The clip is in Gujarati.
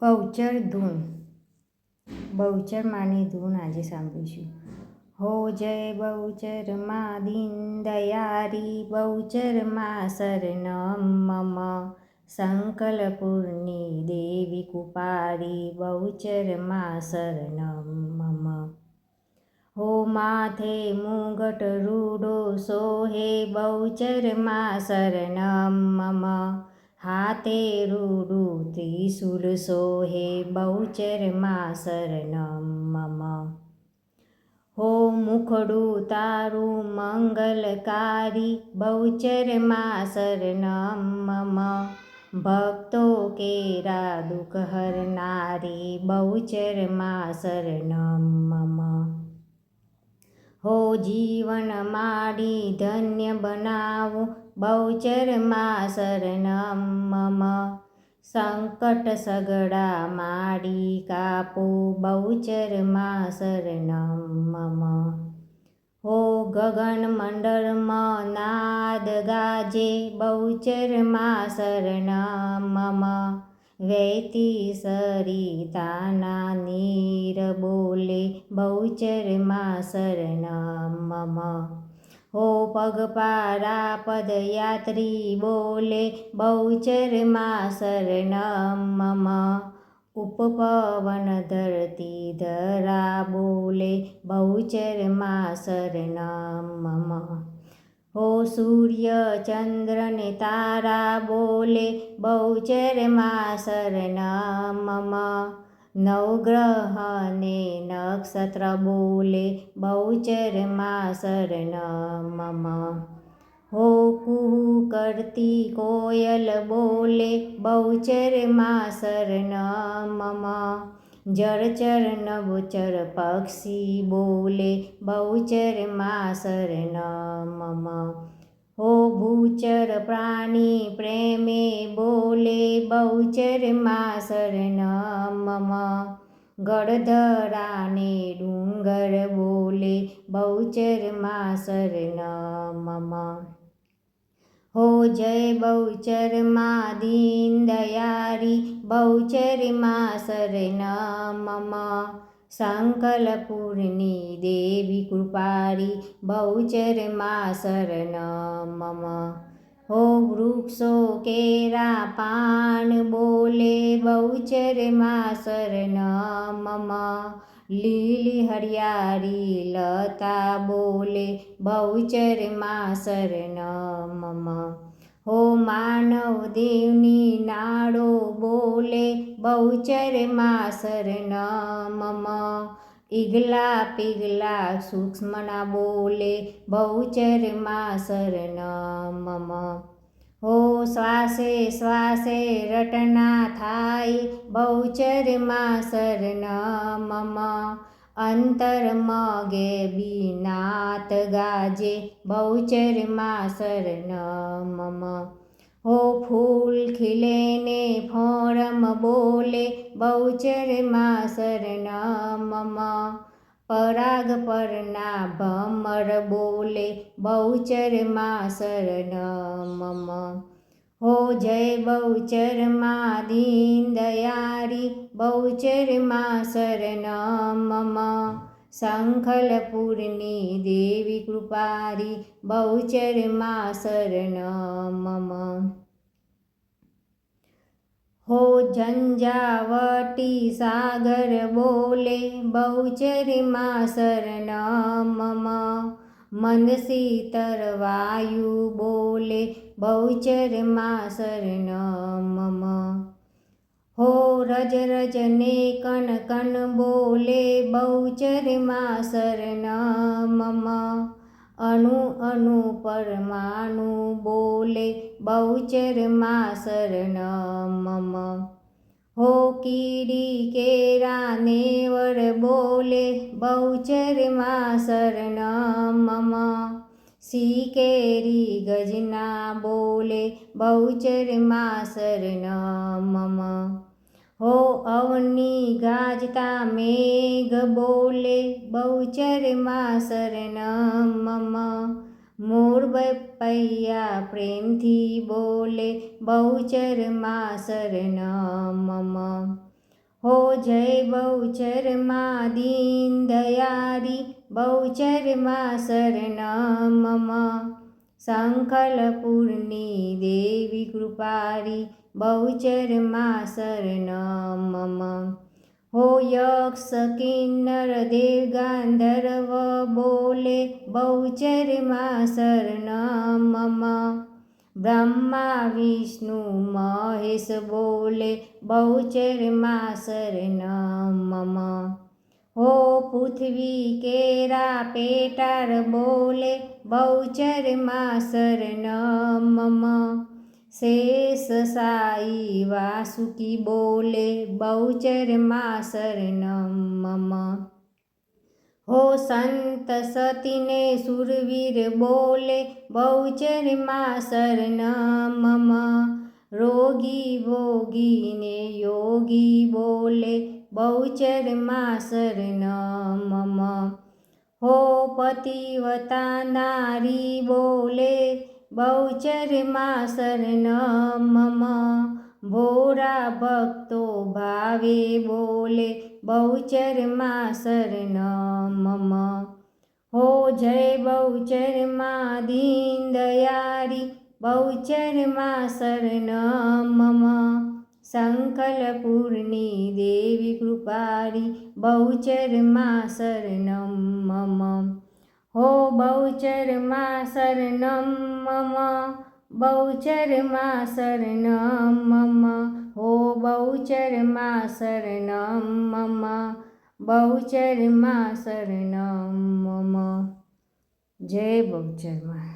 બહુચર ધૂન. બહુચર માની ધૂન આજે સાંભળીશું. હો જય બહુચર માં દીન દયારી, બહુચર માં શરણમ મમ. સંકલપુરની દેવી કુપારી, બહુચર માં શરણમ મમ. હો માથે મુગટ રૂડો સોહે, બહુચર માં શરણમ મમ. હાથે રૂડું ત્રિશૂલ સોહે, બહુચર માં શરણમ મમ. હો મુખડું તારું મંગલકારી, બહુચર માં શરણમ મમ. ભક્તો કેરા દુઃખ હરનારી, બહુચર માં શરણમ મમ. હો જીવન માડી ધન્ય બનાવો, બહુચર માં શરણમ મમ. સંકટ સગડા માડી કાપો, બહુચર માં શરણમ મમ. હો ગગન મંડળમાં નાદ ગાજે, બહુચર માં શરણમ મમ. વહેતી સરિતાના નીર બોલે, બહુચર માં શરણમ મમ. હો પગપાળા પદયાત્રી બોલે, બહુચર માં શરણમ મમ. ઉપપવન ધરતી ધરા બોલે, બહુચર માં શરણમ મમ. હો સૂર્ય ચંદ્ર ને તારા બોલે, બહુચર માં શરણમ મમ. નવગ્રહ ને નક્ષત્ર બોલે, બહુચર માં શરણમ મમ. હો કુહુ કરતી કોયલ બોલે, બહુચર માં શરણમ મમ. જળચર નભચર પક્ષી બોલે, બહુચર માં શરણમ મમ. હો ભૂચર પ્રાણી પ્રેમે બોલે, બહુચર માં શરણમ મમ. ગળધરા ને ડુંગર બોલે, બહુચર માં શરણમ મમ. હો જય બહુચર માં દીન દયારી, બહુચર માં શરણમ મમ. સંકલપુરની દેવી કૃપારી, બહુચર માં શરણમ મમ. હો વૃક્ષો કેરા પાન બોલે, બહુચર માં શરણમ મમ. લીલી હરિયાળી લતા બોલે, બહુચર માં શરણમ મમ. હો માનવ દેવની નાડો બોલે, બહુચર માં શરણમ મમ. ઈગલા પીગલા સૂક્ષ્મના બોલે, બહુચર માં શરણમ મમ. હો શ્વાસે શ્વાસે રટના થાય, બહુચર માં શરણમ મમ. અંતરમગે બીનાત ગાજે, બહુચર માં શરણમ મમ. હો ફૂલ ખીલે ને ફોરમ બોલે, બહુચર માં શરણમ મમ. પરાગ પરના ભમર બોલે, બહુચર માં શરણમ મમ. હો જય બહુચર માં દીન દયારી, બહુચર માં શરણમ મમ. સંકલપુરની દેવી કૃપારી, બહુચર માં શરણમ મમ. હો ઝંઝાવટી સાગર બોલે, બહુચર માં શરણમ મમ. મંદ શીતળ વાયુ બોલે, બહુચર માં શરણમ મમ. હો રજ રજ ને કન કન બોલે, બહુચર માં શરણમ મમ. અણુ અણુ પરમાણુ બોલે, બહુચર માં શરણમ મમ. હો કીડી કેરા નેવળ બોલે, બહુચર માં શરણમ મમ. શિકેરી ગજના બોલે, બહુચર માં શરણમ મમ. હો અવની ગાજતા મેઘ બોલે, બહુચર માં શરણમ મમ. મોર પપૈયા પ્રેમથી બોલે, બહુચર માં શરણમ મમ. हो जय बहुचर माँ दीन दयारी बहुचर माँ शरणं मम संकलपूर्णी देवी कृपारी बहुचर माँ शरणं मम हो यक्ष किन्नर देव गांधर्व बोले बहुचर माँ शरणं मम ब्रह्मा विष्णु महेश बोले बहुचर माँ शरणं मम हो पृथ्वी केरा पेटार बोले बहुचर माँ शरणं मम शेष साई वासुकी बोले बहुचर माँ शरणं मम हो संत सती ने सुरवीर बोले बहुचर माँ शरणं मम रोगी भोगी ने योगी बोले बहुचर माँ शरणं मम हो पतिव्रता नारी बोले बहुचर माँ शरणं मम भोरा भक्तो भावे बोले बहुचर माँ शरणं मम हो जय बहुचर माँ दीन दयारी बहुचर माँ शरणं मम संकलपूर्णी देवी कृपारी बहुचर माँ शरणं मम हो बहुचर माँ शरणं मम बहुचर माँ शरणं मम हो बहुचर माँ शरणं मम बहुचर माँ शरणं मम जय बहुचर माँ।